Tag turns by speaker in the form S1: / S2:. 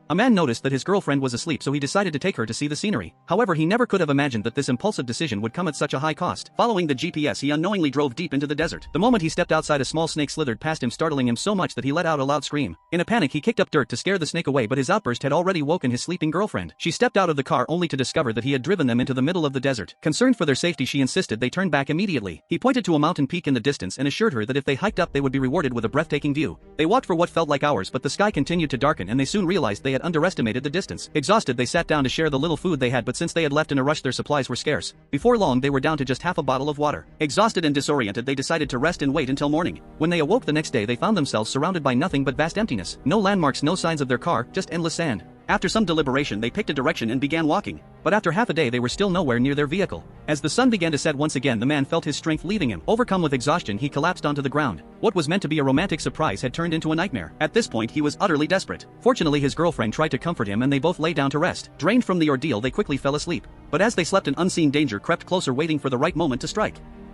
S1: A man noticed that his girlfriend was asleep, so he decided to take her to see the scenery. However, he never could have imagined that this impulsive decision would come at such a high cost. Following the GPS, he unknowingly drove deep into the desert. The moment he stepped outside, a small snake slithered past him, startling him so much that he let out a loud scream. In a panic, he kicked up dirt to scare the snake away, but his outburst had already woken his sleeping girlfriend. She stepped out of the car only to discover that he had driven them into the middle of the desert. Concerned for their safety, she insisted they turn back immediately. He pointed to a mountain peak in the distance and assured her that if they hiked up, they would be rewarded with a breathtaking view. They walked for what felt like hours, but the sky continued to darken and they soon realized they had underestimated the distance. Exhausted, they sat down to share the little food they had, but since they had left in a rush, their supplies were scarce. Before long, they were down to just half a bottle of water. Exhausted and disoriented, they decided to rest and wait until morning. When they awoke the next day, they found themselves surrounded by nothing but vast emptiness. No landmarks, no signs of their car, just endless sand. After some deliberation, they picked a direction and began walking. But after half a day, they were still nowhere near their vehicle. As the sun began to set once again, the man felt his strength leaving him. Overcome with exhaustion, he collapsed onto the ground. What was meant to be a romantic surprise had turned into a nightmare. At this point, he was utterly desperate. Fortunately, his girlfriend tried to comfort him and they both lay down to rest. Drained from the ordeal, they quickly fell asleep. But as they slept, an unseen danger crept closer, waiting for the right moment to strike.